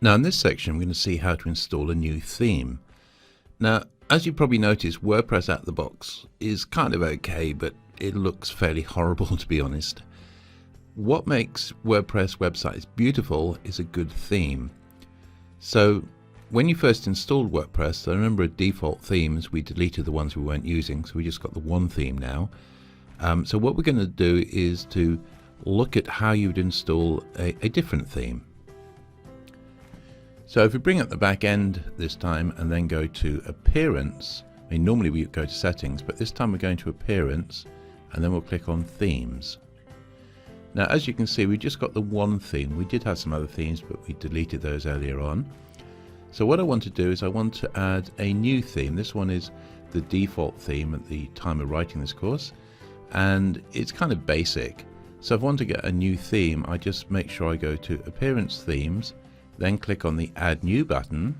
Now in this section we're going to see how to install a new theme. Now as you probably noticed, WordPress out of the box is kind of okay, but it looks fairly horrible to be honest. What makes WordPress websites beautiful is a good theme. So when you first installed WordPress, there are a number of default themes. We deleted the ones we weren't using, so we just got the one theme now. So what we're going to do is to look at how you would install a different theme. So if we bring up the back end this time and then go to Appearance, I mean normally we go to Settings, but this time we're going to Appearance and then we'll click on Themes. Now as you can see, we just got the one theme. We did have some other themes, but we deleted those earlier on. So what I want to do is I want to add a new theme. This one is the default theme at the time of writing this course, and it's kind of basic. So if I want to get a new theme, I just make sure I go to Appearance Themes, then click on the Add New button,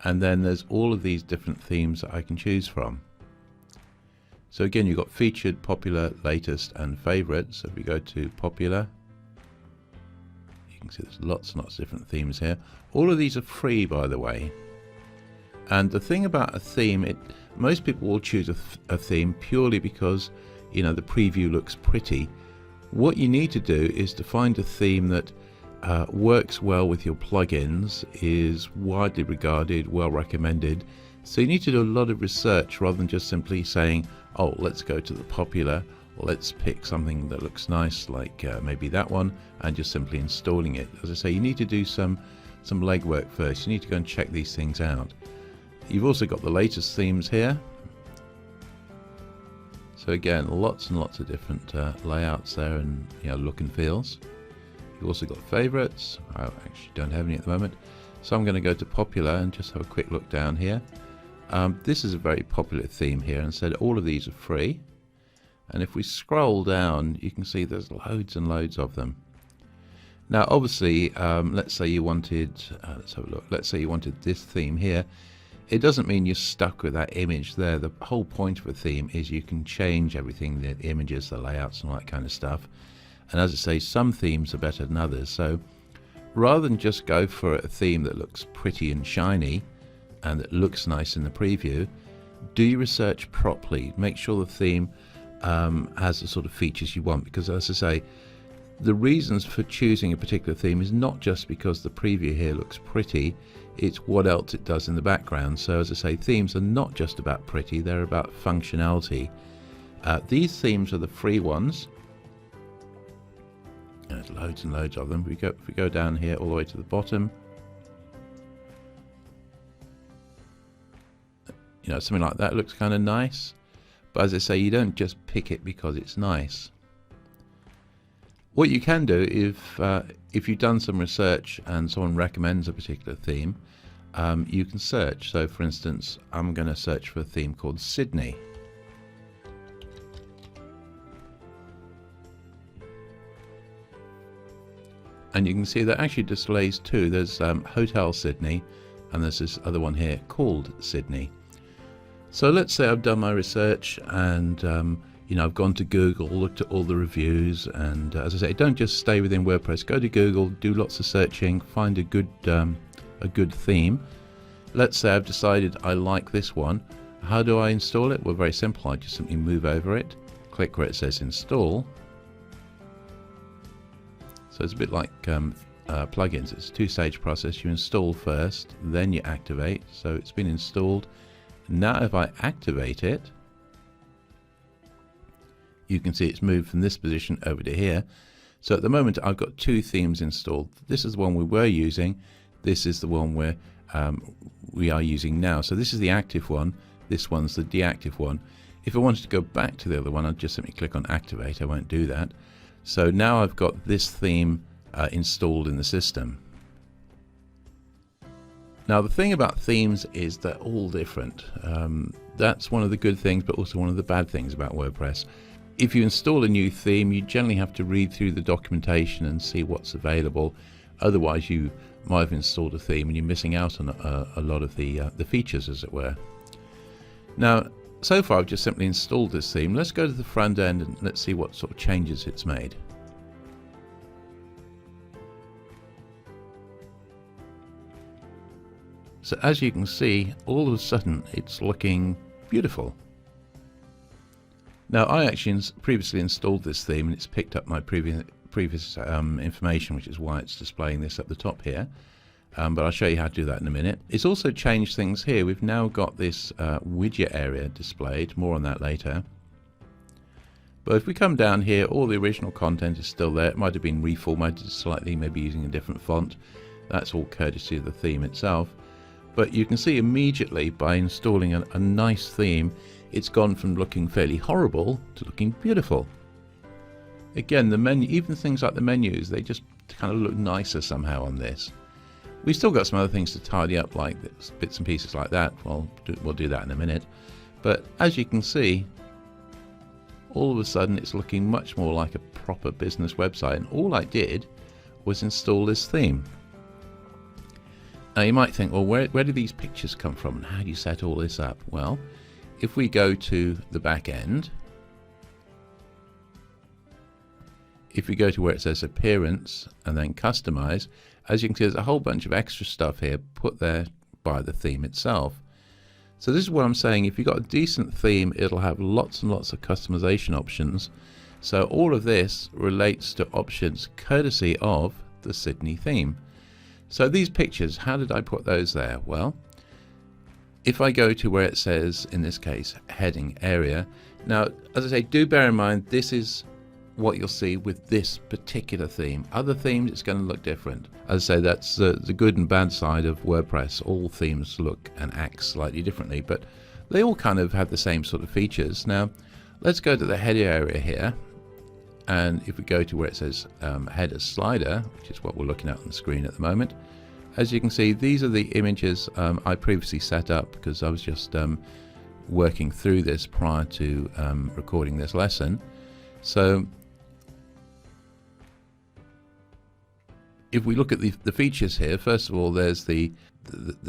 and then there's all of these different themes that I can choose from. So again, you've got Featured, Popular, Latest and Favorite. So if we go to Popular, you can see there's lots and lots of different themes here. All of these are free, by the way. And the thing about a theme, most people will choose a theme purely because, you know, the preview looks pretty. What you need to do is to find a theme that works well with your plugins, is widely regarded, well recommended. So you need to do a lot of research rather than just simply saying, oh, let's go to the popular, or let's pick something that looks nice like maybe that one, and just simply installing it. As I say, you need to do some legwork first. You need to go and check these things out. You've also got the latest themes here. So again, lots and lots of different layouts there and, you know, look and feels. You've also got favorites. I actually don't have any at the moment. So I'm going to go to popular and just have a quick look down here. This is a very popular theme here, and said all of these are free. And if we scroll down, you can see there's loads and loads of them. Now obviously, let's say you wanted, let's have a look. Let's say you wanted this theme here. It doesn't mean you're stuck with that image there. The whole point of a theme is you can change everything, the images, the layouts and all that kind of stuff. And as I say, some themes are better than others. So rather than just go for a theme that looks pretty and shiny and that looks nice in the preview, do your research properly. Make sure the theme has the sort of features you want, because as I say, the reasons for choosing a particular theme is not just because the preview here looks pretty, it's what else it does in the background. So as I say, themes are not just about pretty, they're about functionality. These themes are the free ones. There's loads and loads of them. If we go down here all the way to the bottom, you know, something like that looks kind of nice. But as I say, you don't just pick it because it's nice. What you can do, if you've done some research and someone recommends a particular theme, you can search. So for instance, I'm going to search for a theme called Sydney. And you can see that actually displays two. There's Hotel Sydney, and there's this other one here called Sydney. So let's say I've done my research and you know, I've gone to Google, looked at all the reviews, and as I say, don't just stay within WordPress. Go to Google, do lots of searching, find a good theme. Let's say I've decided I like this one. How do I install it? Well, very simple. I just simply move over it, click where it says Install. So it's a bit like plugins. It's a two-stage process. You install first, then you activate. So it's been installed. Now if I activate it, you can see it's moved from this position over to here. So at the moment I've got two themes installed. This is the one we were using. This is the one we are using now. So this is the active one. This one's the deactive one. If I wanted to go back to the other one, I'd just simply click on Activate. I won't do that. So now I've got this theme installed in the system. Now the thing about themes is they're all different. That's one of the good things, but also one of the bad things about WordPress. If you install a new theme, you generally have to read through the documentation and see what's available. Otherwise, you might have installed a theme and you're missing out on a lot of the features, as it were. Now, so far I've just simply installed this theme. Let's go to the front end and let's see what sort of changes it's made. So as you can see, all of a sudden it's looking beautiful. Now I actually previously installed this theme and it's picked up my previous information, which is why it's displaying this at the top here. But I'll show you how to do that in a minute. It's also changed things here. We've now got this widget area displayed. More on that later. But if we come down here, all the original content is still there. It might have been reformatted slightly, maybe using a different font. That's all courtesy of the theme itself. But you can see immediately by installing a nice theme, it's gone from looking fairly horrible to looking beautiful. Again, the menu, even things like the menus, they just kind of look nicer somehow on this. We've still got some other things to tidy up, like this, bits and pieces like that. We'll do that in a minute. But as you can see, all of a sudden it's looking much more like a proper business website. And all I did was install this theme. Now you might think, well, where do these pictures come from and how do you set all this up? Well, if we go to the back end, if we go to where it says appearance and then customize, as you can see, there's a whole bunch of extra stuff here put there by the theme itself. So this is what I'm saying. If you've got a decent theme, it'll have lots and lots of customization options. So all of this relates to options courtesy of the Sydney theme. So these pictures, how did I put those there? Well, if I go to where it says, in this case, heading area. Now, as I say, do bear in mind, this is what you'll see with this particular theme. Other themes, it's going to look different. As I say, that's the good and bad side of WordPress. All themes look and act slightly differently, but they all kind of have the same sort of features. Now, let's go to the header area here. And if we go to where it says header slider, which is what we're looking at on the screen at the moment, as you can see, these are the images I previously set up because I was just working through this prior to recording this lesson. So if we look at the features here, first of all, there's the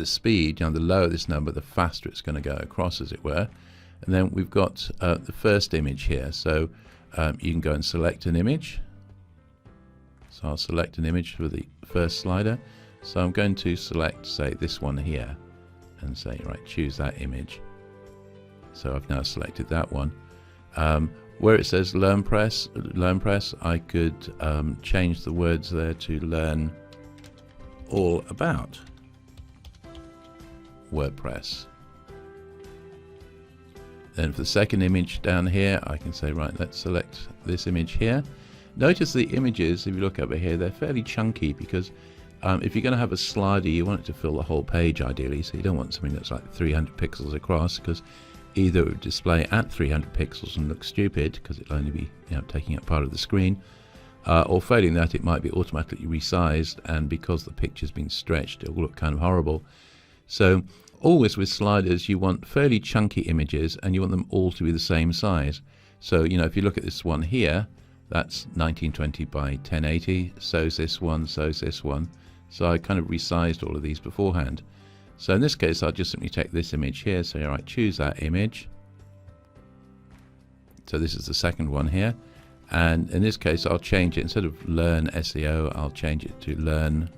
speed. You know, the lower this number, the faster it's going to go across, as it were. And then we've got the first image here. So you can go and select an image. So I'll select an image for the first slider. So I'm going to select, say, this one here and say, right, choose that image. So I've now selected that one. Where it says LearnPress, I could change the words there to learn all about WordPress. Then for the second image down here, I can say, right, let's select this image here. Notice the images, if you look over here, they're fairly chunky because if you're going to have a slider, you want it to fill the whole page ideally. So you don't want something that's like 300 pixels across, because either it would display at 300 pixels and look stupid because it'll only be, you know, taking up part of the screen, or failing that, it might be automatically resized, and because the picture's been stretched, it will look kind of horrible. So always with sliders, you want fairly chunky images and you want them all to be the same size. So, you know, if you look at this one here, that's 1920 by 1080, so's this one, so's this one. So I kind of resized all of these beforehand. So in this case, I'll just simply take this image here, say, all right, choose that image. So this is the second one here. And in this case, I'll change it, instead of learn SEO, I'll change it to learn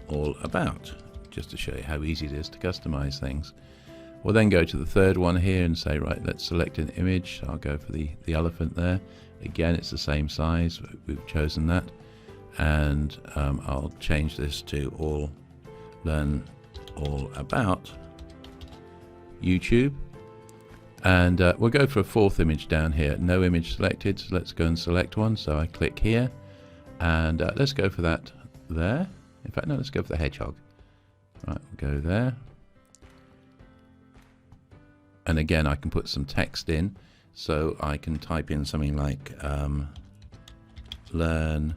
all about, just to show you how easy it is to customize things. We'll then go to the third one here and say, right, let's select an image. I'll go for the elephant there. Again, it's the same size. We've chosen that. And I'll change this to learn all about YouTube. And we'll go for a fourth image down here. No image selected, so let's go and select one. So I click here. And let's go for that there. In fact, no, let's go for the hedgehog. Right, we'll go there. And again, I can put some text in. So I can type in something like learn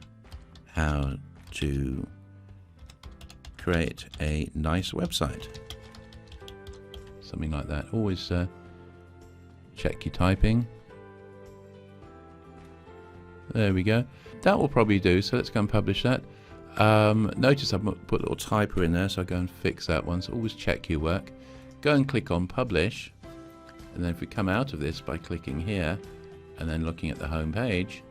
how to create a nice website. Something like that. Always check your typing. There we go. That will probably do. So let's go and publish that. Notice I've put a little typo in there, so I'll go and fix that one. So always check your work. Go and click on publish. And then if we come out of this by clicking here and then looking at the home page,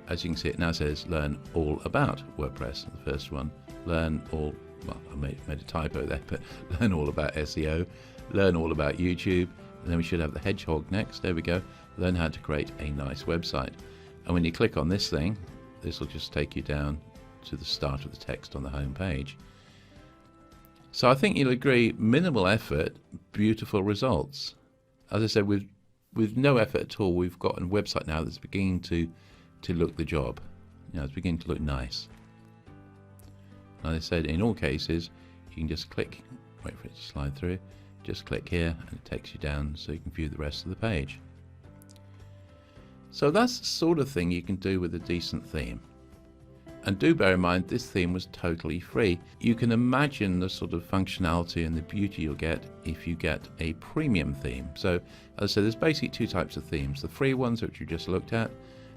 as you can see, it now says learn all about WordPress. The first one, learn all well, I made a typo there, but learn all about SEO, learn all about YouTube, and then we should have the hedgehog next. There we go. Learn how to create a nice website. And when you click on this thing, this will just take you down to the start of the text on the home page. So I think you'll agree, minimal effort, beautiful results. As I said, with no effort at all, we've got a website now that's beginning to look the job. You know, it's beginning to look nice. As I said, in all cases, you can just click, wait for it to slide through, just click here and it takes you down so you can view the rest of the page. So that's the sort of thing you can do with a decent theme. And do bear in mind, this theme was totally free. You can imagine the sort of functionality and the beauty you'll get if you get a premium theme. So as I said, there's basically two types of themes. The free ones, which you just looked at,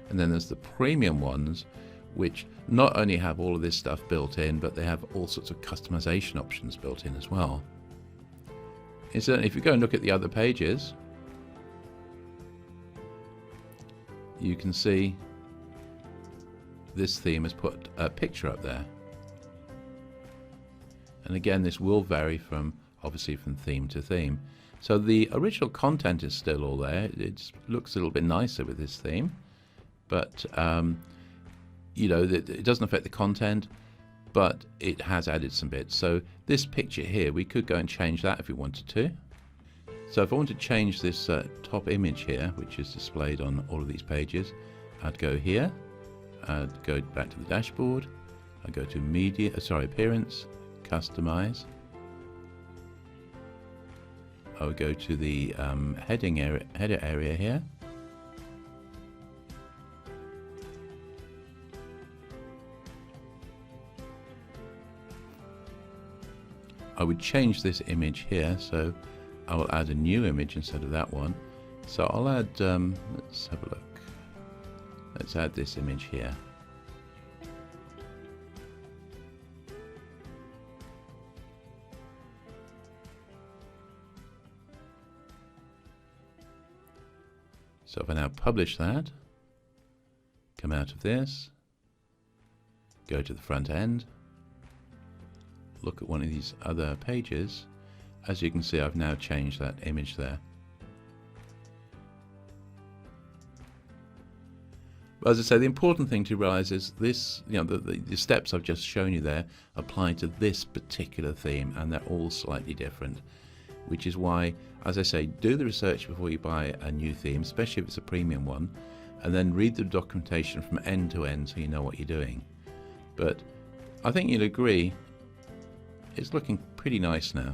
and then there's the premium ones, which not only have all of this stuff built in, but they have all sorts of customization options built in as well. Incidentally, if you go and look at the other pages, you can see this theme has put a picture up there. And again, this will vary obviously from theme to theme. So the original content is still all there. It looks a little bit nicer with this theme, but you know, it doesn't affect the content, but it has added some bits. So this picture here, we could go and change that if we wanted to. So if I want to change this top image here, which is displayed on all of these pages, I'd go here, I'd go back to the dashboard, I'd go to appearance, customize. I would go to the header area here. I would change this image here, so I will add a new image instead of that one. So I'll add, let's have a look. Let's add this image here. So if I now publish that, come out of this, go to the front end, look at one of these other pages, as you can see, I've now changed that image there. But as I say, the important thing to realize is this, you know, the steps I've just shown you there apply to this particular theme, and they're all slightly different, which is why, as I say, do the research before you buy a new theme, especially if it's a premium one, and then read the documentation from end to end so you know what you're doing. But I think you'll agree, it's looking pretty nice now.